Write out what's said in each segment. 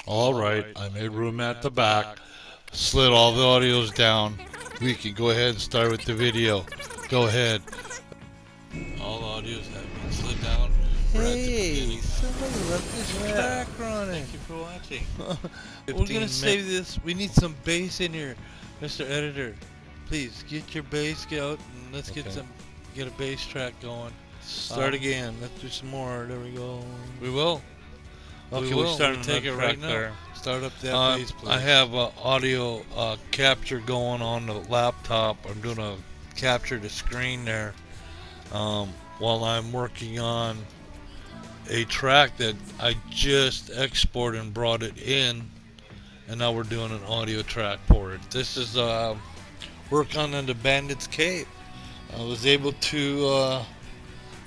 Alright, I made room at the back, slid all the audios down. We can go ahead and start with the video. Go ahead. All the audios have been slid down. We're at the Hey, beginning. somebody left this Yeah. track running. Thank you for watching. We're 15 gonna save this. We need some bass in here, Mr. Editor. Please get your bass, get out, and let's Okay. get a bass track going. Start again. Let's do some more. There we go. We will. Okay, We we're will. starting We'll to take it right now. there. Start up that bass, please. I have audio capture going on the laptop. I'm doing a capture the screen there while I'm working on a track that I just exported and brought it in, and now we're doing an audio track for it. This is work on the Bandit's Cave. I was able to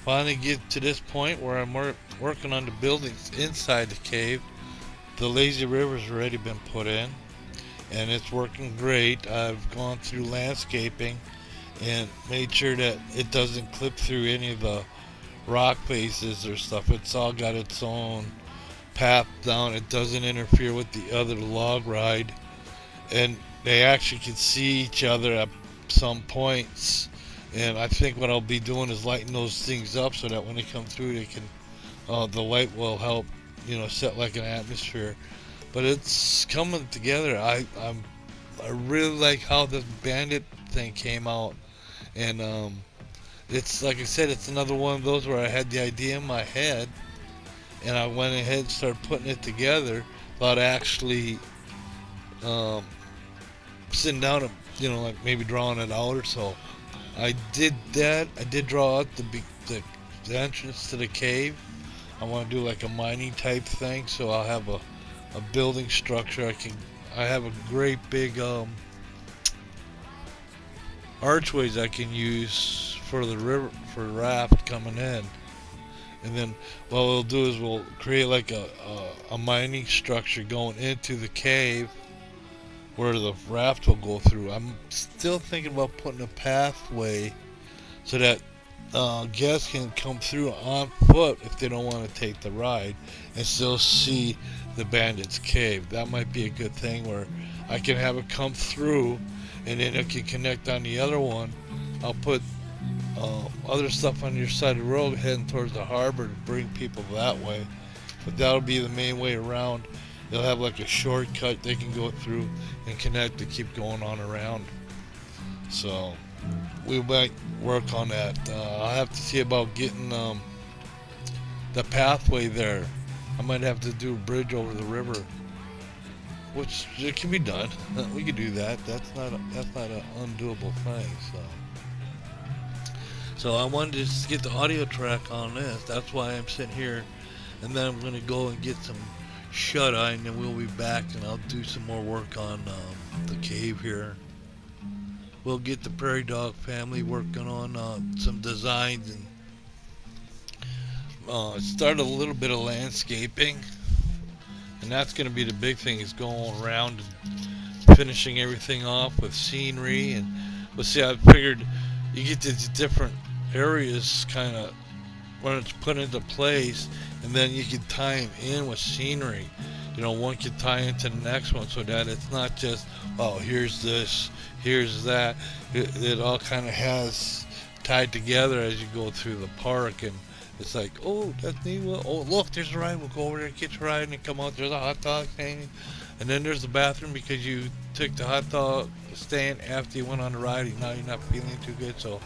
finally get to this point where I'm working on the buildings inside the cave. The lazy river's already been put in, and it's working great. I've gone through landscaping and made sure that it doesn't clip through any of the rock faces or stuff. It's all got its own path down. It doesn't interfere with the other log ride, and they actually can see each other at some points. And I think what I'll be doing is lighting those things up so that when they come through, they can the light will help, set like an atmosphere. But it's coming together. I really like how the bandit thing came out, and it's like I said, it's another one of those where I had the idea in my head, and I went ahead and started putting it together without actually um, sitting down and like maybe drawing it out or so. I did that. I did draw out the entrance to the cave. I want to do like a mining type thing, so I'll have a building structure. I have a great big archways I can use for the river for raft coming in. And then what we'll do is we'll create like a mining structure going into the cave where the raft will go through. I'm still thinking about putting a pathway so that guests can come through on foot if they don't want to take the ride and still see the bandit's cave. That might be a good thing where I can have it come through and then it can connect on the other one. I'll put other stuff on your side of the road heading towards the harbor to bring people that way, but that'll be the main way around. They'll have like a shortcut they can go through and connect to keep going on around. So we might work on that. I'll have to see about getting the pathway there. I might have to do a bridge over the river, which it can be done. We could do that. That's not an undoable thing. So I wanted to just get the audio track on this. That's why I'm sitting here, and then I'm gonna go and get some shut eye, and then we'll be back, and I'll do some more work on the cave here. We'll get the prairie dog family working on some designs and start a little bit of landscaping, and that's going to be the big thing, is going around and finishing everything off with scenery. And we'll see, I figured you get these different areas kind of when it's put into place, and then you can tie them in with scenery. One can tie into the next one so that it's not just, oh, here's this, here's that. It all kind of has tied together as you go through the park, and it's like, oh, that's neat. Well, oh, look, there's a ride. We'll go over there and get your ride, and come out. There's a hot dog stand, and then there's the bathroom because you took the hot dog stand after you went on the ride, and now you're not feeling too good. So,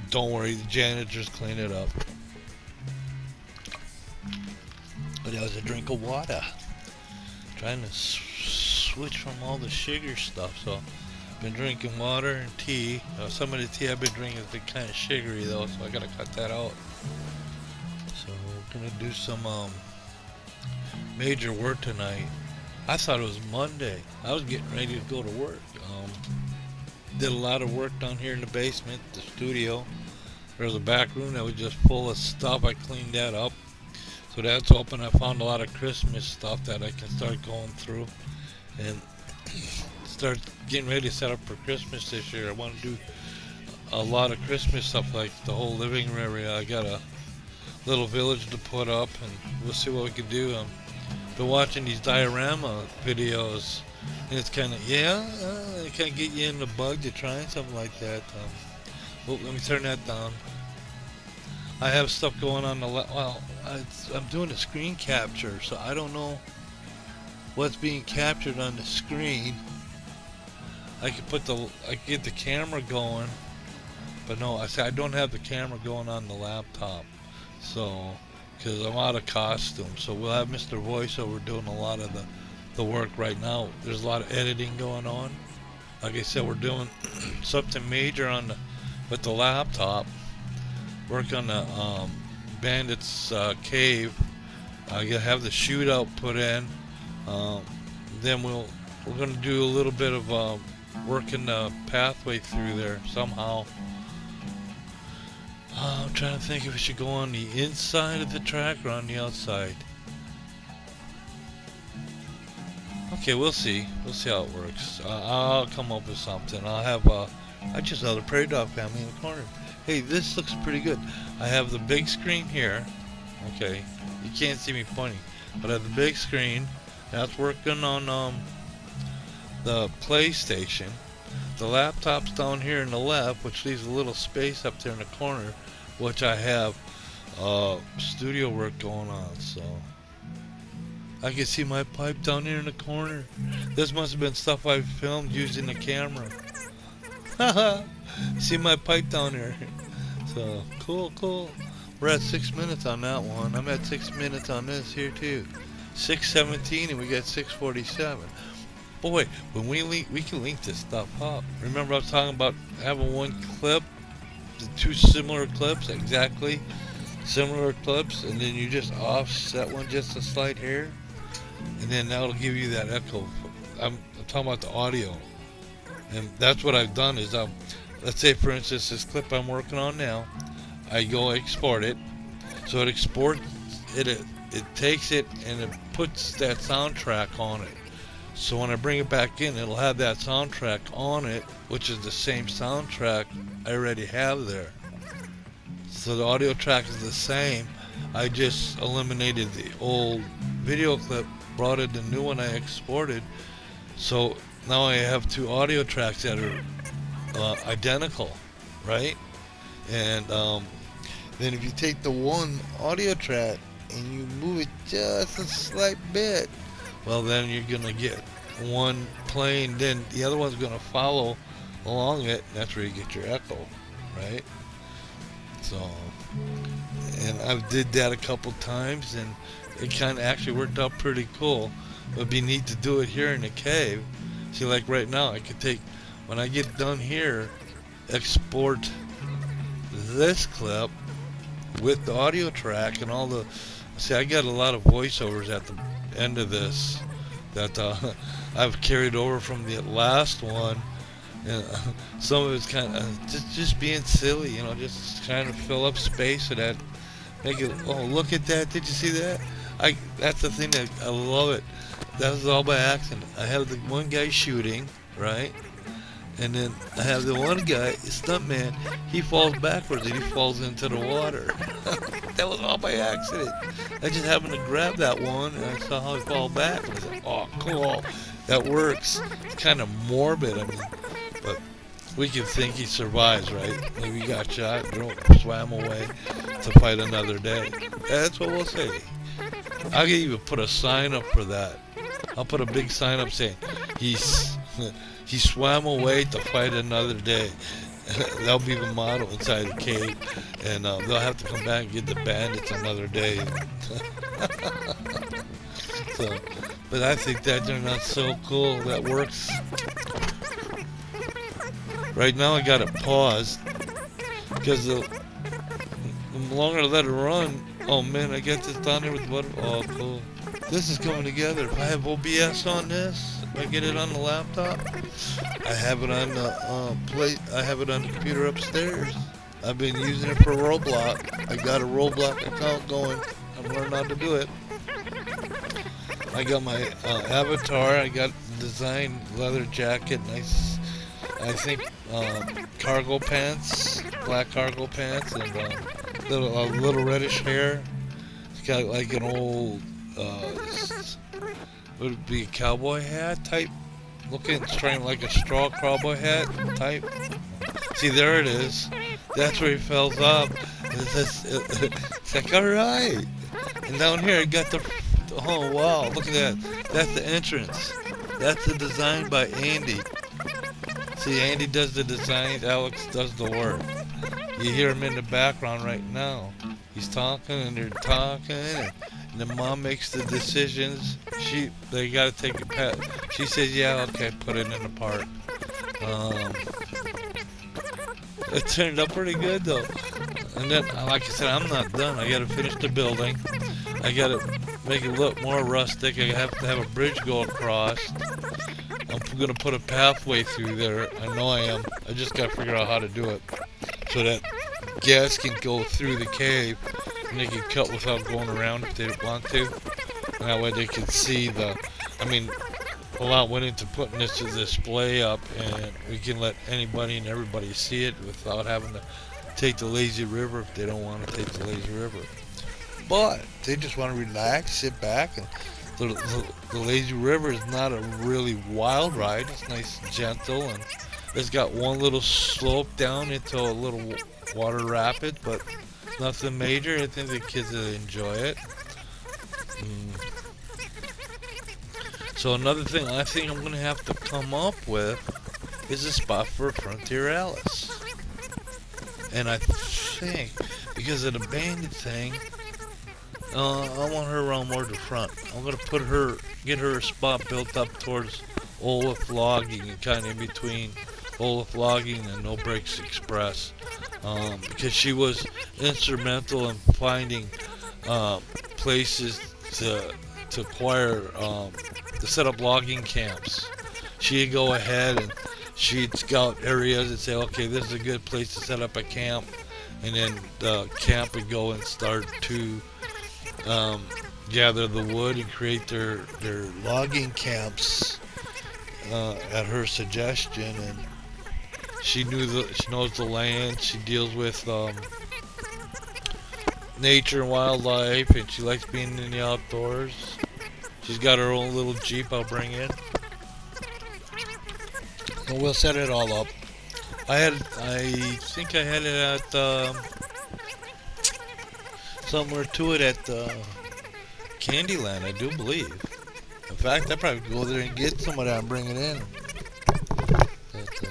don't worry, the janitors clean it up. But that was a drink of water. Trying to switch from all the sugar stuff. So I've been drinking water and tea. Some of the tea I've been drinking has been kind of sugary though, so I gotta cut that out. So we're gonna do some major work tonight. I thought it was Monday. I was getting ready to go to work. Did a lot of work down here in the basement, the studio. There's a back room that was just full of stuff. I cleaned that up. So that's open. I found a lot of Christmas stuff that I can start going through and start getting ready to set up for Christmas this year. I want to do a lot of Christmas stuff, like the whole living room area. I got a little village to put up, and we'll see what we can do. Been watching these diorama videos, and it's kind of, it kind of get you in the bug to trying something like that. Oh, let me turn that down. I have stuff going on I'm doing a screen capture, so I don't know what's being captured on the screen. I could get the camera going, but no, I don't have the camera going on the laptop, so because I'm out of costume. So we'll have Mr. Voiceover doing a lot of the work right now. There's a lot of editing going on. Like I said, we're doing something major with the laptop. Work on the Bandit's cave. You'll have the shootout put in. Then we're gonna do a little bit of working the pathway through there somehow. I'm trying to think if we should go on the inside of the track or on the outside. Okay, we'll see. We'll see how it works. I'll come up with something. I'll have I just saw the prairie dog family in the corner. Hey, this looks pretty good. I have the big screen here. Okay, you can't see me pointing, but I have the big screen. That's working on the PlayStation. The laptop's down here in the left, which leaves a little space up there in the corner, which I have studio work going on. So I can see my pipe down here in the corner. This must have been stuff I filmed using the camera. See my pipe down here. So cool. We're at 6 minutes on that one. I'm at 6 minutes on this here too. 6:17 and we got 6:47. Boy, when we can link this stuff up. Remember I was talking about having one clip, the two similar clips, exactly similar clips, and then you just offset one just a slight hair, and then that'll give you that echo. I'm talking about the audio, and that's what I've done is let's say for instance this clip I'm working on now, I go export it, so it exports it takes it and it puts that soundtrack on it. So when I bring it back in, it'll have that soundtrack on it, which is the same soundtrack I already have there. So the audio track is the same. I just eliminated the old video clip, brought in the new one I exported. So now I have two audio tracks that are identical, right? And then if you take the one audio track and you move it just a slight bit, well then you're gonna get one playing, then the other one's gonna follow along it, and that's where you get your echo, right? So, and I did that a couple times, and it kind of actually worked out pretty cool. It'd be neat to do it here in the cave. See, like right now, I could take, when I get done here, export this clip with the audio track and all the, see, I got a lot of voiceovers at the end of this that I've carried over from the last one, and some of it's kind of just being silly, you know, just trying to fill up space and that make it. Oh, look at that! Did you see that? That's the thing that I love it. That was all by accident. I have the one guy shooting, right? And then I have the one guy, stuntman, he falls backwards and he falls into the water. That was all by accident. I just happened to grab that one and I saw how he fall back. And I said, oh, cool. That works. It's kind of morbid, I mean, but we can think he survives, right? Maybe he got shot, swam away to fight another day. That's what we'll say. I can even put a sign up for that. I'll put a big sign up saying, he swam away to fight another day. That'll be the motto inside the cave, and they'll have to come back and get the bandits another day. So, but I think that they're not so cool. That works. Right now I got it paused because the longer I let it run, oh man, I got this down there with what? Oh, cool. This is coming together. If I have OBS on this, if I get it on the laptop, I have it on the I have it on the computer upstairs. I've been using it for Roblox. I got a Roblox account going. I'm learning how to do it. I got my avatar. I got designed leather jacket, nice. I think cargo pants, black cargo pants, and little reddish hair. He's got like an old, would it be a cowboy hat type? Looking straight like a straw cowboy hat type. See, there it is. That's where he fills up. It's like, alright. And down here, I got the, oh wow, look at that. That's the entrance. That's the design by Andy. See, Andy does the design, Alex does the work. You hear him in the background right now. He's talking and they're talking, and the mom makes the decisions. They gotta take a pet. She says, yeah, okay, put it in the park. It turned out pretty good though. And then, like I said, I'm not done. I gotta finish the building. I gotta make it look more rustic. I have to have a bridge go across. I'm gonna put a pathway through there. I know I am. I just gotta figure out how to do it so that gas can go through the cave and they can cut without going around if they want to. And that way they can see a lot went into putting this display up, and we can let anybody and everybody see it without having to take the lazy river if they don't want to take the lazy river. But they just want to relax, sit back, and the lazy river is not a really wild ride. It's nice and gentle, and it's got one little slope down into a little water rapid, but nothing major. I think the kids will enjoy it. So another thing I think I'm going to have to come up with is a spot for Frontier Alice. And I think, because of the bandit thing, I want her around more to the front. I'm going to get her a spot built up towards Olaf Logging, and kind of in between Olaf Logging and No Brakes Express. Because she was instrumental in finding places to acquire, to set up logging camps. She'd go ahead and she'd scout areas and say, okay, this is a good place to set up a camp. And then the camp would go and start to gather the wood and create their logging camps at her suggestion. And she knows the land. She deals with nature and wildlife, and she likes being in the outdoors. She's got her own little Jeep I'll bring in, and we'll set it all up. I think I had it at somewhere to it at Candyland, I do believe. In fact, I probably could go there and get some of that and bring it in. But,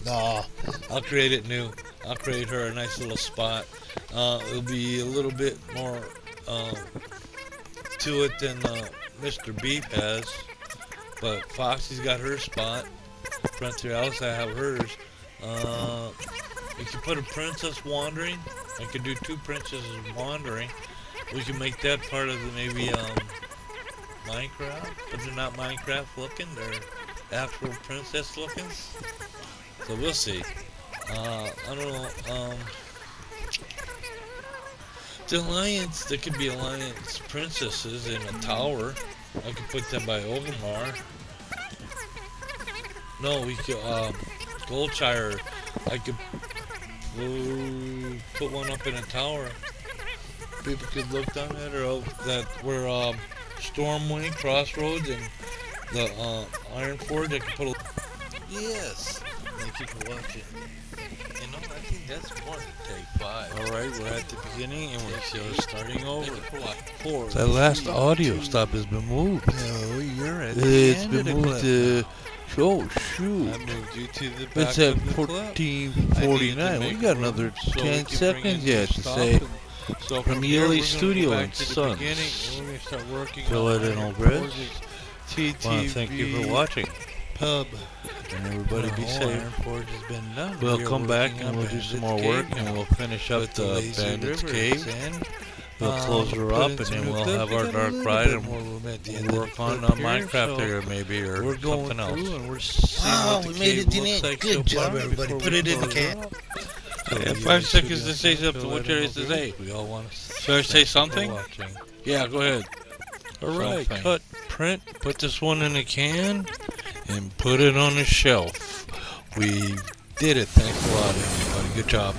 no, I'll create it new. I'll create her a nice little spot. It'll be a little bit more to it than Mr. Beef has, but Foxy's got her spot. Frontier Alice, I have hers. We could put a princess wandering. I could do 2 princesses wandering. We can make that part of the maybe Minecraft, but they're not Minecraft looking. They're actual princess looking. So we'll see. I don't know. The Alliance, there could be Alliance princesses in a tower. I could put them by Ogamar. No, we could, Goldshire, I could put one up in a tower. People could look down at her, where Stormwind, Crossroads, and the Iron Forge, I could put a... Yes! Thank you for watching. You know, I think that's more than take 5. Alright, we're at the beginning and we're starting over. 4. That last audio stop has been moved. No, you're at the end of the clip. It's been moved to... Oh, shoot. I moved you to the back. It's at 14:49. We got another 10 seconds yet to say. So from ELA Studio and Sons. Fill it in, OelGrez. Want to thank you for watching. Pub. And everybody be safe. We'll come back and we'll do some more work and we'll finish up the Bandit's Cave. We'll close her up and then we'll have our dark ride and we'll work on a Minecraft area maybe or something else. Wow, we made it in it. Good job, everybody. Put it in the can. 5 seconds to say something. What there is to say? Should I say something? Yeah, go ahead. Alright, cut, print, put this one in a can, and put it on the shelf. We did it. Thanks a lot, everybody. Good job.